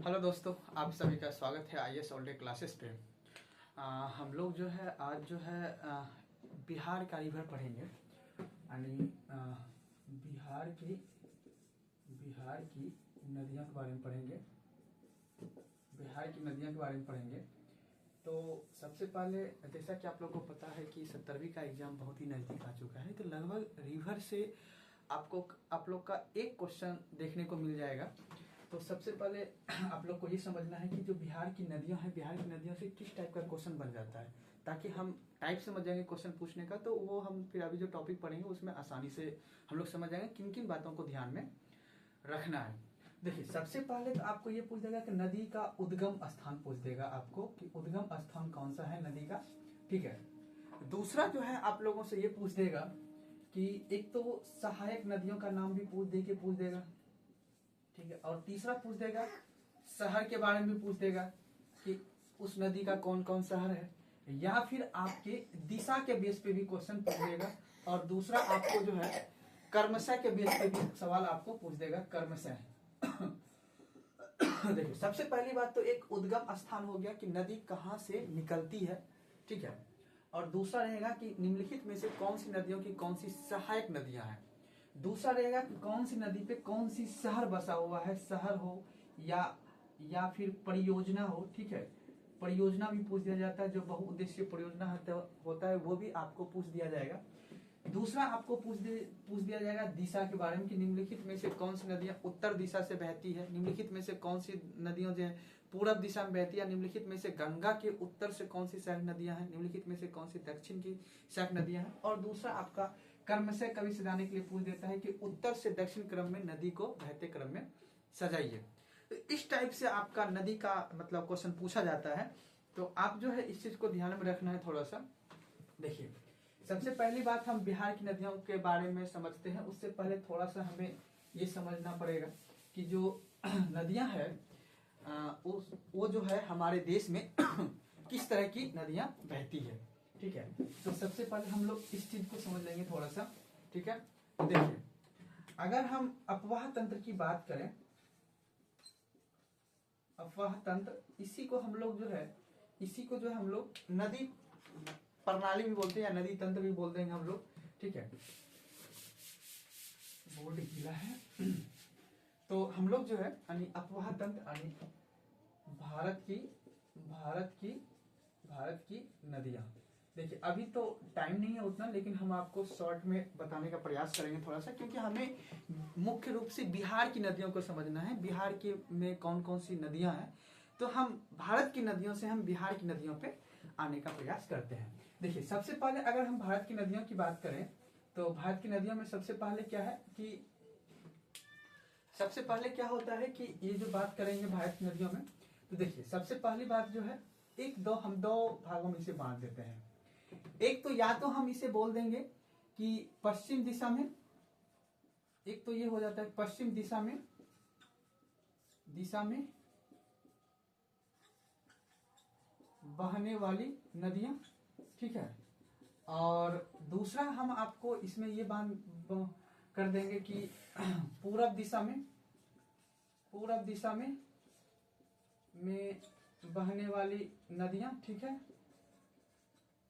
Hello दोस्तों, आप सभी का स्वागत है आईएएस ऑल डे क्लासेस पे। हम लोग जो है आज जो है बिहार का रिवर पढ़ेंगे। यानी बिहार की नदियों के बारे में पढ़ेंगे। बिहार की नदियों के बारे में पढ़ेंगे। तो सबसे पहले, जैसा कि आप लोग को पता है कि 70वीं का एग्जाम बहुत ही नज़दीक आ चुका है, तो लगभग रिवर से आप लोग का एक क्वेश्चन देखने को मिल जाएगा। तो सबसे पहले आप लोग को ये समझना है कि जो बिहार की नदियां हैं, बिहार की नदियों से किस टाइप का क्वेश्चन बन जाता है, ताकि हम टाइप समझ जाएंगे क्वेश्चन पूछने का। तो वो हम फिर अभी जो टॉपिक पढ़ेंगे उसमें आसानी से हम लोग समझ जाएंगे किन किन बातों को ध्यान में रखना है। देखिए, सबसे पहले तो आपको ये पूछ देगा कि नदी का उद्गम स्थान पूछ देगा आपको कि उद्गम स्थान कौन सा है नदी का। ठीक है। दूसरा जो है आप लोगों से ये पूछ देगा कि एक तो सहायक नदियों का नाम भी पूछ देगा। ठीक है। और तीसरा पूछ देगा शहर के बारे में पूछ देगा कि उस नदी का कौन कौन शहर है, या फिर आपके दिशा के बेस पे भी क्वेश्चन पूछ देगा। और दूसरा आपको जो है कर्मशः के बेस पे भी सवाल आपको पूछ देगा, कर्मशः। देखिए, सबसे पहली बात तो एक उद्गम स्थान हो गया कि नदी कहाँ से निकलती है। ठीक है। और दूसरा रहेगा कि निम्नलिखित में से कौन सी नदियों की कौन सी सहायक नदियां हैं। दूसरा रहेगा कि कौन सी नदी पे कौन सी शहर बसा हुआ है, शहर हो या फिर परियोजना हो। ठीक है। परियोजना भी पूछ दिया जाता है, जो बहुउद्देशीय परियोजना होता है वो भी आपको पूछ दिया जाएगा। दूसरा आपको पूछ दिया जाएगा दिशा के बारे में कि निम्नलिखित में से कौन सी नदियां उत्तर दिशा से बहती है, निम्नलिखित में से कौन सी नदियां जो है पूरब दिशा में बहती है, निम्नलिखित में से गंगा के उत्तर से कौन सी सहायक नदियां हैं, निम्नलिखित में से कौन सी दक्षिण की सहायक नदियां हैं। और दूसरा आपका कर्मशः कवि सजाने के लिए पूछ देता है कि उत्तर से दक्षिण क्रम में नदी को बहते क्रम में सजाइए। तो इस टाइप से आपका नदी का मतलब क्वेश्चन पूछा जाता है। तो आप जो है इस चीज को ध्यान में रखना है थोड़ा सा। देखिए, सबसे पहली बात हम बिहार की नदियों के बारे में समझते हैं। उससे पहले थोड़ा सा हमें ये समझना पड़ेगा कि जो नदियां हैं वो जो है हमारे देश में किस तरह की नदियां बहती है। ठीक है। तो सबसे पहले हम लोग इस चीज को समझ लेंगे थोड़ा सा। ठीक है। देखिए, अगर हम अपवाह तंत्र की बात करें, अपवाह तंत्र, इसी को हम लोग नदी प्रणाली भी बोलते हैं या नदी तंत्र भी बोलते हैं हम लोग। ठीक है। बोर्ड गीला है। तो हम लोग जो है यानी अपवाह तंत्र यानी भारत की नदियां। देखिए, अभी तो टाइम नहीं है उतना, लेकिन हम आपको शॉर्ट में बताने का प्रयास करेंगे थोड़ा सा, क्योंकि हमें मुख्य रूप से बिहार की नदियों को समझना है। बिहार के में कौन कौन सी नदियां हैं, तो हम भारत की नदियों से हम बिहार की नदियों पे आने का प्रयास करते हैं। देखिए, सबसे पहले अगर हम भारत की नदियों की बात करें, तो भारत की नदियों में सबसे पहले क्या है कि सबसे पहले क्या होता है कि ये जो बात करेंगे भारत की नदियों में, तो देखिए सबसे पहली बात जो है हम दो भागों में इसे बांट देते हैं। एक तो या तो हम इसे बोल देंगे कि पश्चिम दिशा में, एक तो ये हो जाता है पश्चिम दिशा में बहने वाली नदियां। ठीक है। और दूसरा हम आपको इसमें ये कर देंगे कि पूरब दिशा में बहने वाली नदियां। ठीक है।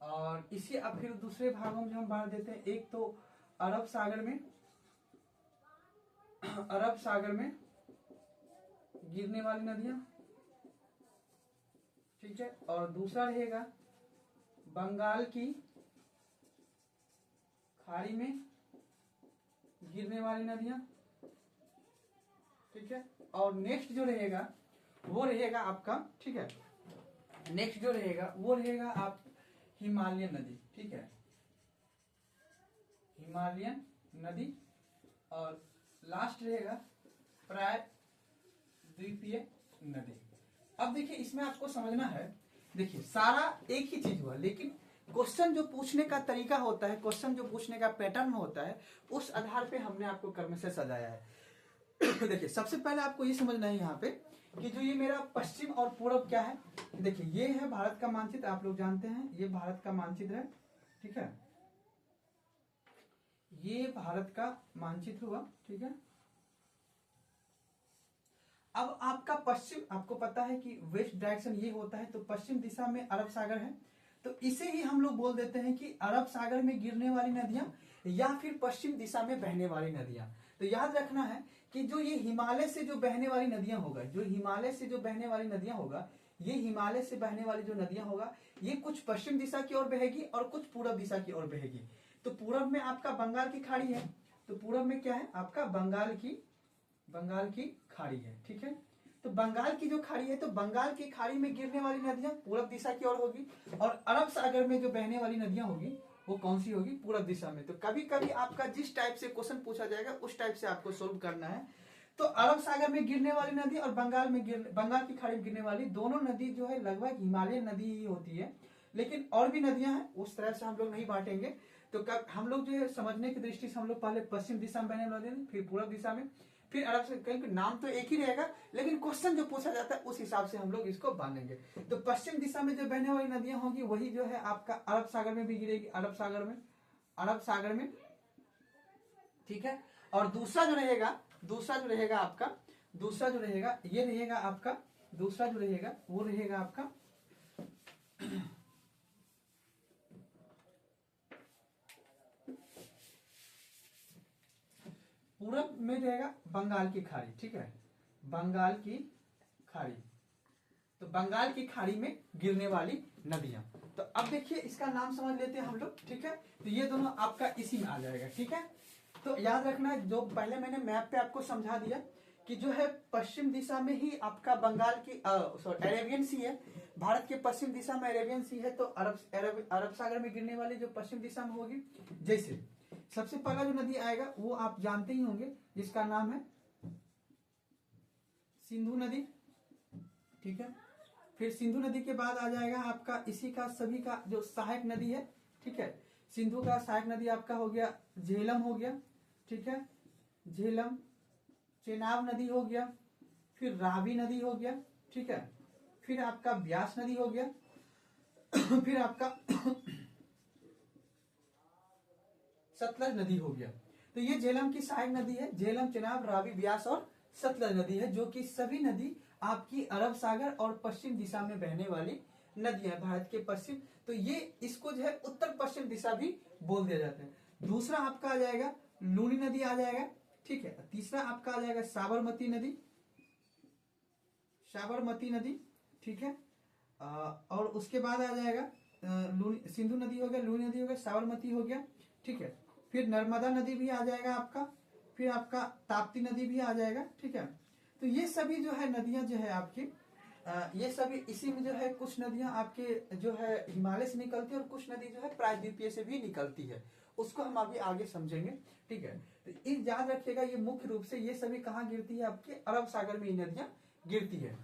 और इसी अब फिर दूसरे भागों में हम बांट देते हैं। एक तो अरब सागर में गिरने वाली नदियां। ठीक है। और दूसरा रहेगा बंगाल की खाड़ी में गिरने वाली नदियां। ठीक है। और नेक्स्ट जो रहेगा वो रहेगा आपका, ठीक है, नेक्स्ट जो रहेगा वो रहेगा आप हिमालयन नदी। ठीक है, हिमालयन नदी। और लास्ट रहेगा प्रायद्वीपीय नदी। अब देखिए, इसमें आपको समझना है, देखिए सारा एक ही चीज हुआ, लेकिन क्वेश्चन जो पूछने का तरीका होता है, क्वेश्चन जो पूछने का पैटर्न होता है, उस आधार पे हमने आपको क्रम से सजाया है। देखिए, सबसे पहले आपको ये समझना है यहाँ पे कि जो ये मेरा पश्चिम और पूरब क्या है। देखिए, ये है भारत का मानचित्र, आप लोग जानते हैं ये भारत का मानचित्र है। ठीक है, ये भारत का मानचित्र हुआ। ठीक है। अब आपका पश्चिम, आपको पता है कि वेस्ट डायरेक्शन ये होता है, तो पश्चिम दिशा में अरब सागर है, तो इसे ही हम लोग बोल देते हैं कि अरब सागर में गिरने वाली नदियां या फिर पश्चिम दिशा में बहने वाली नदियां। तो याद रखना है कि जो ये हिमालय से जो बहने वाली नदियां होगा, जो हिमालय से जो बहने वाली नदियां होगा, ये हिमालय से बहने वाली जो नदियां होगा, ये कुछ पश्चिम दिशा की ओर बहेगी और कुछ पूर्व दिशा की ओर बहेगी। तो पूर्व में आपका बंगाल की खाड़ी है, तो पूर्व में क्या है आपका बंगाल की खाड़ी है, ठीक है। तो बंगाल की जो खाड़ी है, तो बंगाल की खाड़ी में गिरने वाली नदियां पूर्व दिशा की ओर होगी, और अरब सागर में जो बहने वाली नदियां होगी वो कौन सी होगी, पूर्व दिशा में। तो कभी कभी आपका जिस टाइप से क्वेश्चन पूछा जाएगा उस टाइप से आपको सोल्व करना है। तो अरब सागर में गिरने वाली नदी और बंगाल की खाड़ी में गिरने वाली दोनों नदी जो है लगभग हिमालयन नदी ही होती है, लेकिन और भी नदियां हैं, उस तरह से हम लोग नहीं बांटेंगे। तो हम लोग जो है समझने की दृष्टि से हम लोग पहले पश्चिम दिशा में बहने वाली, फिर पूर्व दिशा में, फिर अरब से, कहीं नाम तो एक ही रहेगा लेकिन क्वेश्चन जो पूछा जाता है उस हिसाब से हम लोग इसको बांधेंगे। तो पश्चिम दिशा में जो बहने वाली नदियां होंगी वही जो है आपका अरब सागर में भी गिरेगी, अरब सागर में, ठीक है। और दूसरा जो रहेगा आपका, दूसरा जो रहेगा ये रहेगा आपका, दूसरा जो रहेगा वो रहेगा आपका पूरब में रहेगा बंगाल की खाड़ी, ठीक है, बंगाल की खाड़ी। तो बंगाल की खाड़ी में गिरने वाली नदियां। तो अब देखिए इसका नाम समझ लेते हैं हम लोग, ठीक है। तो ये दोनों आपका इसी में आ जाएगा, ठीक है। तो याद रखना जो पहले मैंने मैप पे आपको समझा दिया कि जो है पश्चिम दिशा में ही आपका बंगाल की अरेबियन सी है, भारत के पश्चिम दिशा में अरेबियन सी है, तो अरब सागर में गिरने वाली जो पश्चिम दिशा में होगी, जैसे सबसे पहला जो नदी आएगा वो आप जानते ही होंगे जिसका नाम है सिंधु नदी, ठीक है। फिर सिंधु नदी के बाद आ जाएगा आपका इसी का सभी का जो सहायक नदी है, ठीक है। सिंधु का सहायक नदी आपका हो गया झेलम हो गया, ठीक है, झेलम। चेनाब नदी हो गया, फिर रावी नदी हो गया, ठीक है। फिर आपका ब्यास नदी हो गया फिर आपका सतलज नदी हो गया। तो ये झेलम की सहायक नदी है, झेलम, चेनाब, रावी, ब्यास और सतलज नदी है, जो कि सभी नदी आपकी अरब सागर और पश्चिम दिशा में बहने वाली नदियां, भारत के पश्चिम। तो ये इसको जो है उत्तर पश्चिम दिशा भी बोल दिया जाता है। दूसरा आपका आ जाएगा लूनी नदी आ जाएगा, ठीक है। तीसरा आपका आ जाएगा साबरमती नदी, ठीक है। और उसके बाद आ जाएगा सिंधु नदी हो गया, लूनी नदी हो गया, साबरमती हो गया, ठीक है। फिर नर्मदा नदी भी आ जाएगा आपका, फिर आपका ताप्ती नदी भी आ जाएगा, ठीक है। तो ये सभी जो है नदियां जो है आपकी ये सभी इसी में जो है कुछ नदियां आपके जो है हिमालय से निकलती है और कुछ नदी जो है प्रायद्वीपीय से भी निकलती है, उसको हम अभी आगे समझेंगे, ठीक है। तो इस याद रखिएगा ये मुख्य रूप से ये सभी कहाँ गिरती है, आपके अरब सागर में ये नदियां गिरती है।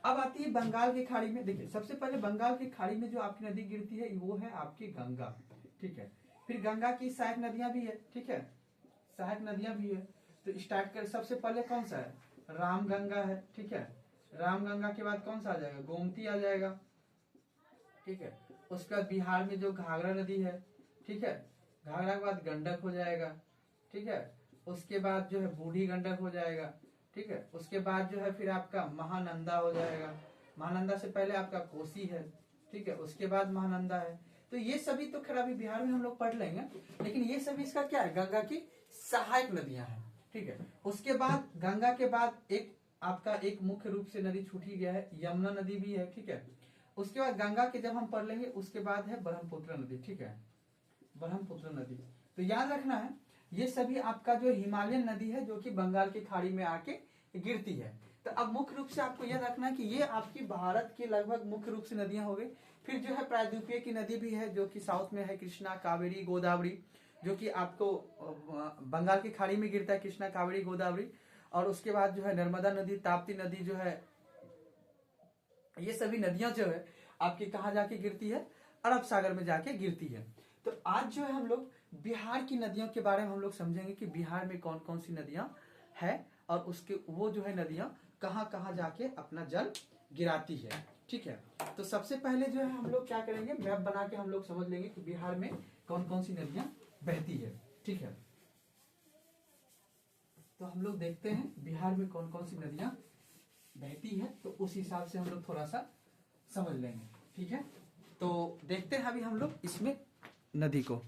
अब आती है बंगाल की खाड़ी में। देखिए सबसे पहले बंगाल की खाड़ी में जो आपकी नदी गिरती है वो है आपकी गंगा, ठीक है। फिर गंगा की सहायक नदियां भी है, ठीक है, सहायक नदियां भी है। तो स्टार्ट कर सबसे पहले कौन सा है, रामगंगा है, ठीक है। रामगंगा के बाद कौन सा आ जाएगा, गोमती आ जाएगा, ठीक है। उसके बाद बिहार में जो घाघरा नदी है, ठीक है, घाघरा के बाद गंडक हो जाएगा, ठीक है। उसके बाद जो है बूढ़ी गंडक हो जाएगा, ठीक है। उसके बाद जो है फिर आपका महानंदा हो जाएगा, महानंदा से पहले आपका कोसी है, ठीक है, उसके बाद महानंदा है। तो ये सभी तो खैर अभी बिहार में हम लोग पढ़ लेंगे, लेकिन ये सभी इसका क्या है, गंगा की सहायक नदियां हैं, ठीक है। उसके बाद गंगा के बाद एक आपका एक मुख्य रूप से नदी छूट ही गया है, यमुना नदी भी है, ठीक है। उसके बाद गंगा के जब हम पढ़ लेंगे उसके बाद है ब्रह्मपुत्र नदी, ठीक है, ब्रह्मपुत्र नदी। तो याद रखना है ये सभी आपका जो हिमालयन नदी है जो कि बंगाल की खाड़ी में आके गिरती है। तो अब मुख्य रूप से आपको यह रखना है कि ये आपकी भारत की लगभग मुख्य रूप से नदियां हो गई। फिर जो है प्रायद्वीपीय की नदी भी है जो कि साउथ में है, कृष्णा, कावेरी, गोदावरी, जो कि आपको बंगाल की खाड़ी में गिरता है, कृष्णा, कावेरी, गोदावरी। और उसके बाद जो है नर्मदा नदी, ताप्ती नदी जो है, ये सभी नदियां जो है आपकी कहाँ जाके गिरती है, अरब सागर में जाके गिरती है। तो आज जो है हम लोग बिहार की नदियों के बारे में हम लोग समझेंगे कि बिहार में कौन कौन सी नदियां है और उसके वो जो है नदियां कहाँ कहाँ जाके अपना जल गिराती है, ठीक है। तो सबसे पहले जो है हम लोग क्या करेंगे, मैप बना के हम लोग समझ लेंगे कि बिहार में कौन कौन सी नदियां बहती है, ठीक है। तो हम लोग देखते हैं बिहार में कौन कौन सी नदियां बहती है, तो उस हिसाब से हम लोग थोड़ा सा समझ लेंगे। ठीक है, तो देखते हैं अभी हम लोग इसमें नदी को।